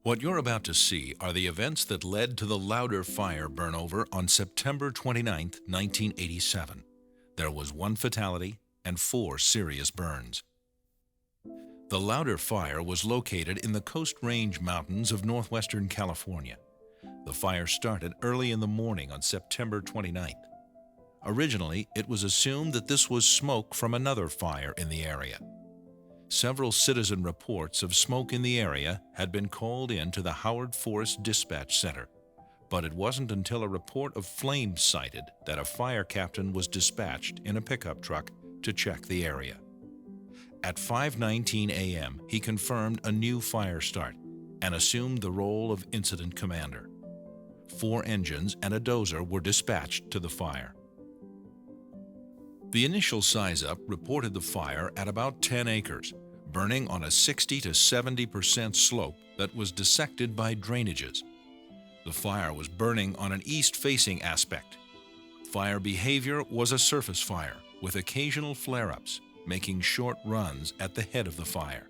What you're about to see are the events that led to the Lauder Fire burnover on September 29, 1987. There was one fatality and 4 serious burns. The Lauder Fire was located in the Coast Range Mountains of northwestern California. The fire started early in the morning on September 29th. Originally, it was assumed that this was smoke from another fire in the area. Several citizen reports of smoke in the area had been called in to the Howard Forest Dispatch Center, but it wasn't until a report of flames cited that a fire captain was dispatched in a pickup truck to check the area. At 5:19 a.m., he confirmed a new fire start and assumed the role of incident commander. 4 engines and a dozer were dispatched to the fire. The initial size-up reported the fire at about 10 acres, burning on a 60 to 70% slope that was dissected by drainages. The fire was burning on an east-facing aspect. Fire behavior was a surface fire, with occasional flare-ups, making short runs at the head of the fire.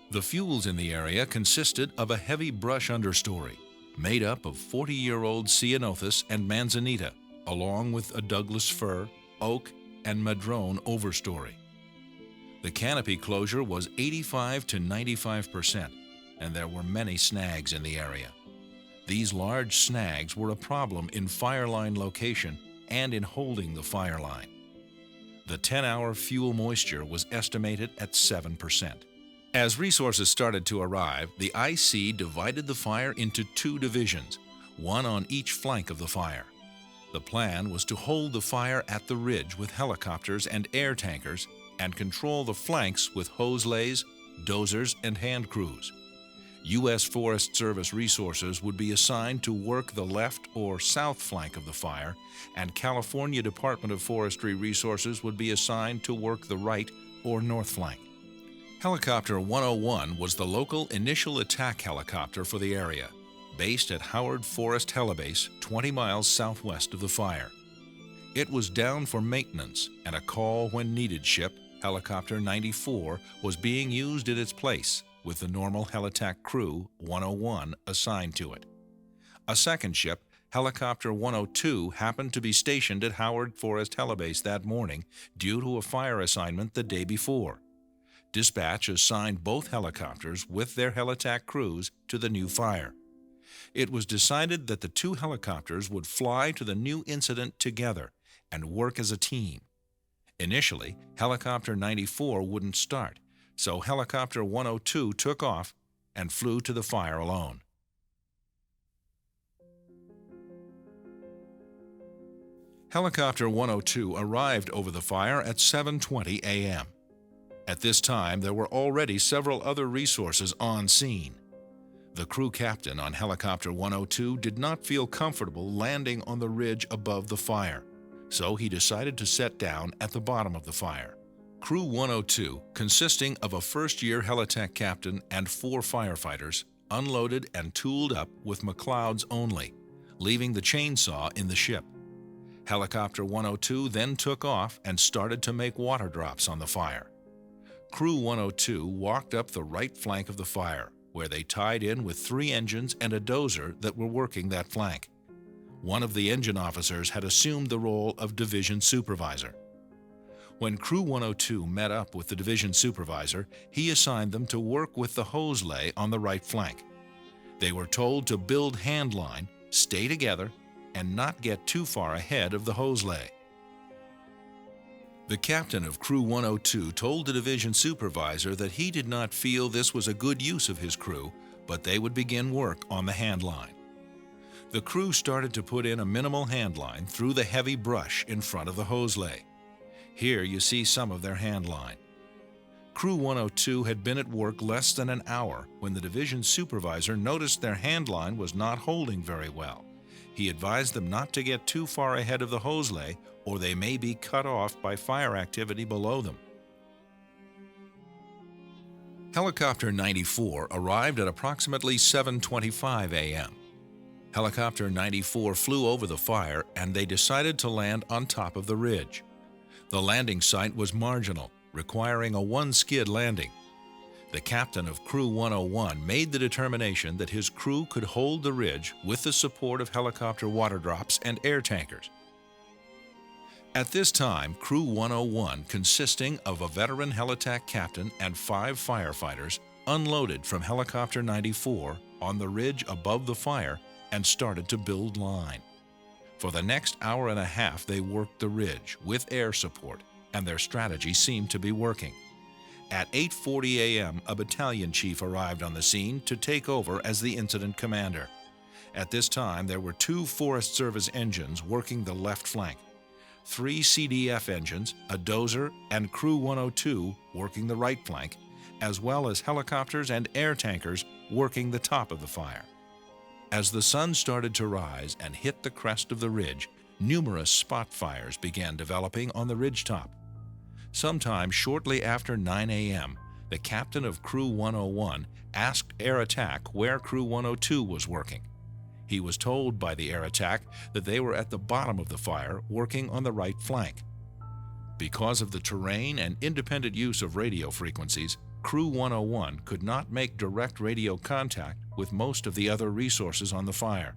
The fuels in the area consisted of a heavy brush understory, made up of 40-year-old ceanothus and manzanita, along with a Douglas fir, oak, and madrone overstory. The canopy closure was 85 to 95%, and there were many snags in the area. These large snags were a problem in fire line location and in holding the fire line. The 10-hour fuel moisture was estimated at 7%. As resources started to arrive, the IC divided the fire into 2 divisions, one on each flank of the fire. The plan was to hold the fire at the ridge with helicopters and air tankers and control the flanks with hose lays, dozers, and hand crews. U.S. Forest Service resources would be assigned to work the left or south flank of the fire, and California Department of Forestry resources would be assigned to work the right or north flank. Helicopter 101 was the local initial attack helicopter for the area, based at Howard Forest Helibase, 20 miles southwest of the fire. It was down for maintenance, and a call when needed ship, Helicopter 94, was being used in its place, with the normal Helitack crew, 101, assigned to it. A second ship, Helicopter 102, happened to be stationed at Howard Forest Helibase that morning due to a fire assignment the day before. Dispatch assigned both helicopters with their Helitack crews to the new fire. It was decided that the 2 helicopters would fly to the new incident together and work as a team. Initially, Helicopter 94 wouldn't start, so Helicopter 102 took off and flew to the fire alone. Helicopter 102 arrived over the fire at 7:20 a.m. At this time, there were already several other resources on scene. The crew captain on Helicopter 102 did not feel comfortable landing on the ridge above the fire, so he decided to set down at the bottom of the fire. Crew 102, consisting of a first-year Helitack captain and 4 firefighters, unloaded and tooled up with McLeods only, leaving the chainsaw in the ship. Helicopter 102 then took off and started to make water drops on the fire. Crew 102 walked up the right flank of the fire, where they tied in with 3 engines and a dozer that were working that flank. One of the engine officers had assumed the role of division supervisor. When Crew 102 met up with the division supervisor, he assigned them to work with the hose lay on the right flank. They were told to build hand line, stay together, and not get too far ahead of the hose lay. The captain of Crew 102 told the division supervisor that he did not feel this was a good use of his crew, but they would begin work on the hand line. The crew started to put in a minimal hand line through the heavy brush in front of the hose lay. Here you see some of their hand line. Crew 102 had been at work less than an hour when the division supervisor noticed their hand line was not holding very well. He advised them not to get too far ahead of the hose lay, or they may be cut off by fire activity below them. Helicopter 94 arrived at approximately 7:25 a.m. Helicopter 94 flew over the fire, and they decided to land on top of the ridge. The landing site was marginal, requiring a 1-skid landing. The captain of Crew 101 made the determination that his crew could hold the ridge with the support of helicopter water drops and air tankers. At this time, Crew 101, consisting of a veteran helitack captain and 5 firefighters, unloaded from Helicopter 94 on the ridge above the fire and started to build line. For the next hour and a half, they worked the ridge with air support, and their strategy seemed to be working. At 8:40 a.m., a battalion chief arrived on the scene to take over as the incident commander. At this time, there were 2 Forest Service engines working the left flank, 3 CDF engines, a dozer, and Crew 102 working the right flank, as well as helicopters and air tankers working the top of the fire. As the sun started to rise and hit the crest of the ridge, numerous spot fires began developing on the ridgetop. Sometime shortly after 9 a.m., the captain of Crew 101 asked Air Attack where Crew 102 was working. He was told by the Air Attack that they were at the bottom of the fire working on the right flank. Because of the terrain and independent use of radio frequencies, Crew 101 could not make direct radio contact with most of the other resources on the fire.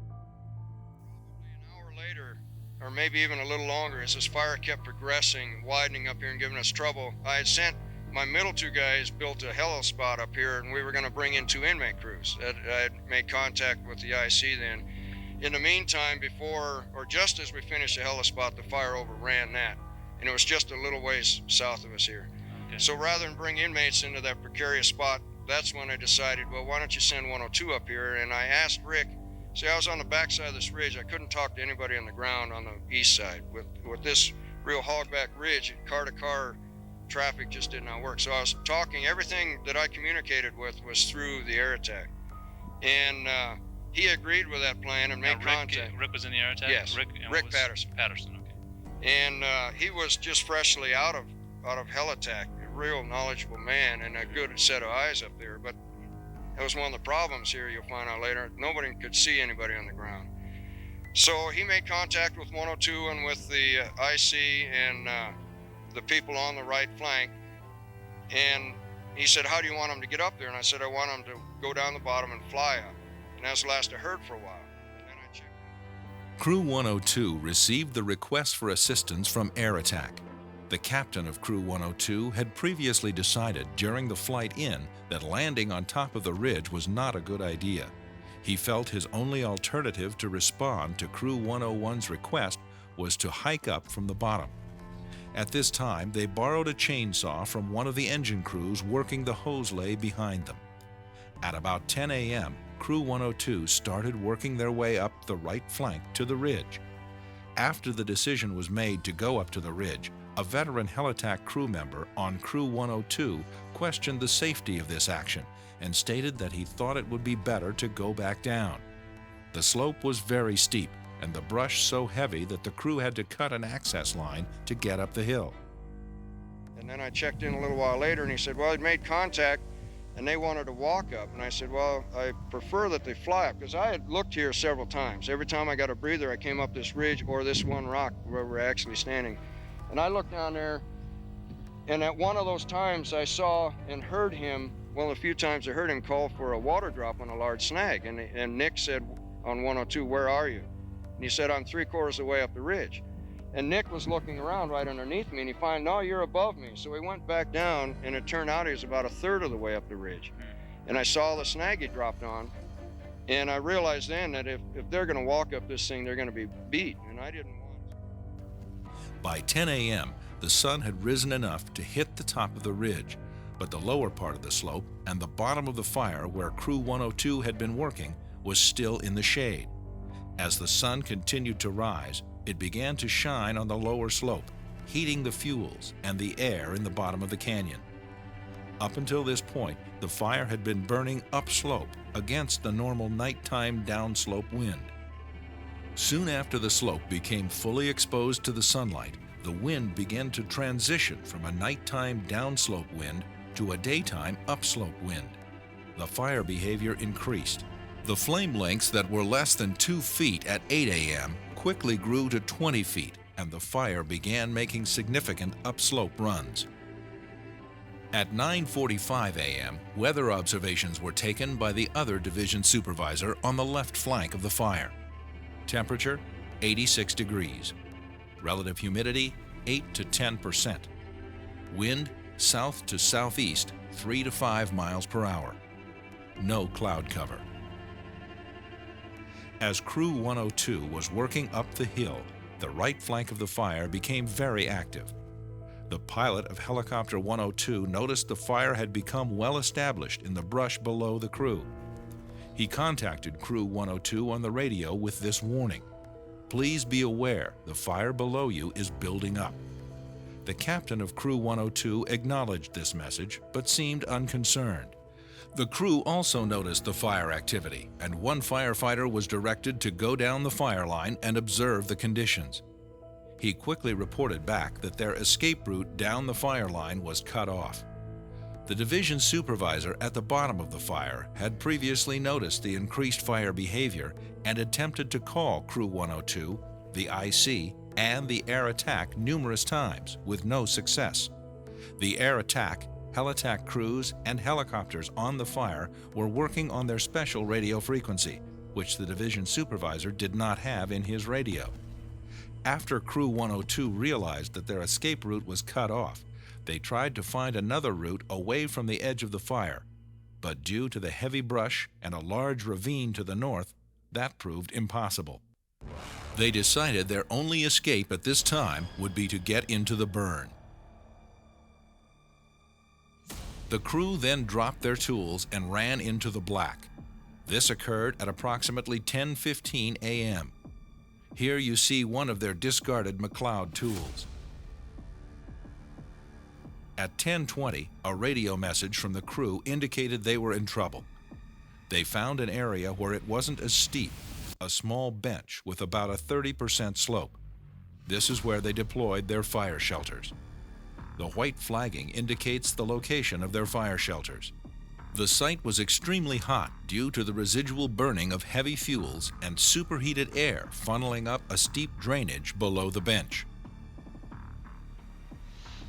Probably an hour later, or maybe even a little longer, as this fire kept progressing, widening up here and giving us trouble, I had sent my middle 2 guys, built a helo spot up here, and we were going to bring in 2 inmate crews. I had made contact with the IC then. In the meantime, before, or just as we finished the helo spot, the fire overran that, and it was just a little ways south of us here. Okay. So rather than bring inmates into that precarious spot, that's when I decided, well, why don't you send 102 up here? And I asked Rick, see, I was on the backside of this ridge. I couldn't talk to anybody on the ground on the east side. With this real hogback ridge, car-to-car traffic just did not work. So I was talking, everything that I communicated with was through the Air Attack. And he agreed with that plan and made contact. Rick was in the Air Attack? Yes, Rick Patterson. Patterson, okay. And he was just freshly out of helitack, a real knowledgeable man and a good set of eyes up there. But that was one of the problems here, you'll find out later. Nobody could see anybody on the ground. So he made contact with 102 and with the IC and the people on the right flank. And he said, how do you want them to get up there? And I said, I want them to go down the bottom and fly up. And that's the last I heard for a while. And then I checked. Crew 102 received the request for assistance from Air Attack. The captain of Crew 102 had previously decided during the flight in that landing on top of the ridge was not a good idea. He felt his only alternative to respond to Crew 101's request was to hike up from the bottom. At this time, they borrowed a chainsaw from one of the engine crews working the hose lay behind them. At about 10 a.m., Crew 102 started working their way up the right flank to the ridge. After the decision was made to go up to the ridge, a veteran helitack crew member on Crew 102 questioned the safety of this action and stated that he thought it would be better to go back down. The slope was very steep and the brush so heavy that the crew had to cut an access line to get up the hill. And then I checked in a little while later and he said, well, he'd made contact and they wanted to walk up. And I said, well, I prefer that they fly up, because I had looked here several times. Every time I got a breather, I came up this ridge or this one rock where we're actually standing. And I looked down there, and at one of those times I saw and heard him, well, a few times I heard him call for a water drop on a large snag. And Nick said on 102, where are you? And he said, I'm 3/4 of the way up the ridge. And Nick was looking around right underneath me, and he found, no, you're above me. So he went back down, and it turned out he was about 1/3 of the way up the ridge. And I saw the snag he dropped on, and I realized then that if they're gonna walk up this thing, they're gonna be beat, and I didn't want to. By 10 a.m., the sun had risen enough to hit the top of the ridge, but the lower part of the slope and the bottom of the fire where Crew 102 had been working was still in the shade. As the sun continued to rise, it began to shine on the lower slope, heating the fuels and the air in the bottom of the canyon. Up until this point, the fire had been burning upslope against the normal nighttime downslope wind. Soon after the slope became fully exposed to the sunlight, the wind began to transition from a nighttime downslope wind to a daytime upslope wind. The fire behavior increased. The flame lengths that were less than 2 feet at 8 a.m. quickly grew to 20 feet, and the fire began making significant upslope runs. At 9:45 a.m., weather observations were taken by the other division supervisor on the left flank of the fire. Temperature, 86 degrees. Relative humidity, 8 to 10%. Wind, south to southeast, 3 to 5 miles per hour. No cloud cover. As Crew 102 was working up the hill, the right flank of the fire became very active. The pilot of Helicopter 102 noticed the fire had become well established in the brush below the crew. He contacted Crew 102 on the radio with this warning: "Please be aware, the fire below you is building up." The captain of Crew 102 acknowledged this message, but seemed unconcerned. The crew also noticed the fire activity, and one firefighter was directed to go down the fire line and observe the conditions. He quickly reported back that their escape route down the fire line was cut off. The division supervisor at the bottom of the fire had previously noticed the increased fire behavior and attempted to call Crew 102, the IC, and the air attack numerous times with no success. The air attack, heli-attack crews, and helicopters on the fire were working on their special radio frequency, which the division supervisor did not have in his radio. After Crew 102 realized that their escape route was cut off, they tried to find another route away from the edge of the fire, but due to the heavy brush and a large ravine to the north, that proved impossible. They decided their only escape at this time would be to get into the burn. The crew then dropped their tools and ran into the black. This occurred at approximately 10:15 a.m. Here you see one of their discarded McLeod tools. At 10:20, a radio message from the crew indicated they were in trouble. They found an area where it wasn't as steep, a small bench with about a 30% slope. This is where they deployed their fire shelters. The white flagging indicates the location of their fire shelters. The site was extremely hot due to the residual burning of heavy fuels and superheated air funneling up a steep drainage below the bench.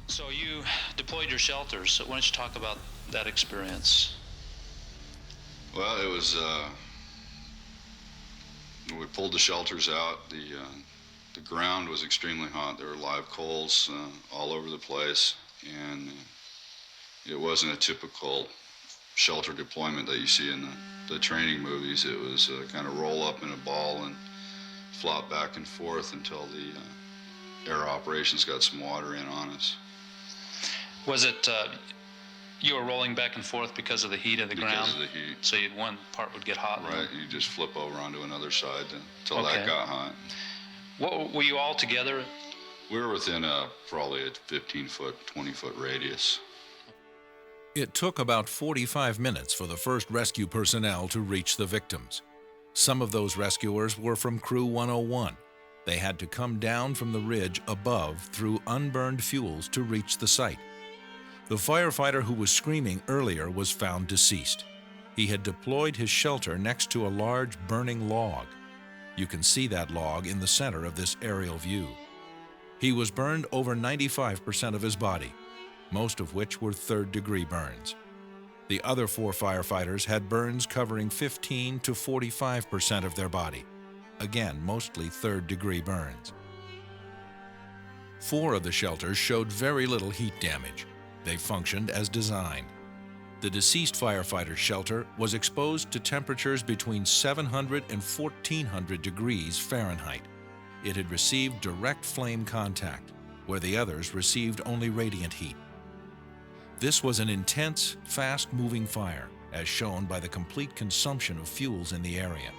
So you deployed your shelters. So why don't you talk about that experience? Well, it was, we pulled the shelters out. The ground was extremely hot. There were live coals all over the place, and it wasn't a typical shelter deployment that you see in the training movies. It was kind of roll up in a ball and flop back and forth until the air operations got some water in on us. Was it you were rolling back and forth because of the heat of the ground? Because of the heat. So one part would get hot. Right, you just flip over onto another side until Okay. that got hot. What were you all together? We were within probably a 15-foot, 20-foot radius. It took about 45 minutes for the first rescue personnel to reach the victims. Some of those rescuers were from Crew 101. They had to come down from the ridge above through unburned fuels to reach the site. The firefighter who was screaming earlier was found deceased. He had deployed his shelter next to a large burning log. You can see that log in the center of this aerial view. He was burned over 95% of his body, most of which were third-degree burns. The other 4 firefighters had burns covering 15 to 45% of their body, again, mostly third-degree burns. 4 of the shelters showed very little heat damage. They functioned as designed. The deceased firefighter's shelter was exposed to temperatures between 700 and 1400 degrees Fahrenheit. It had received direct flame contact, where the others received only radiant heat. This was an intense, fast-moving fire, as shown by the complete consumption of fuels in the area.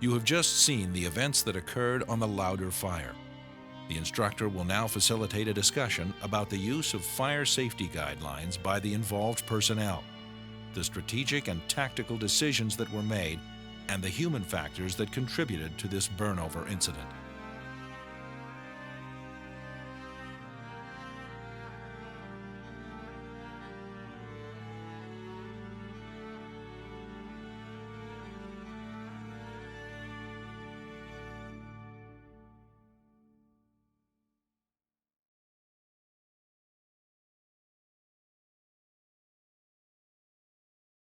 You have just seen the events that occurred on the Lauder Fire. The instructor will now facilitate a discussion about the use of fire safety guidelines by the involved personnel, the strategic and tactical decisions that were made, and the human factors that contributed to this burnover incident.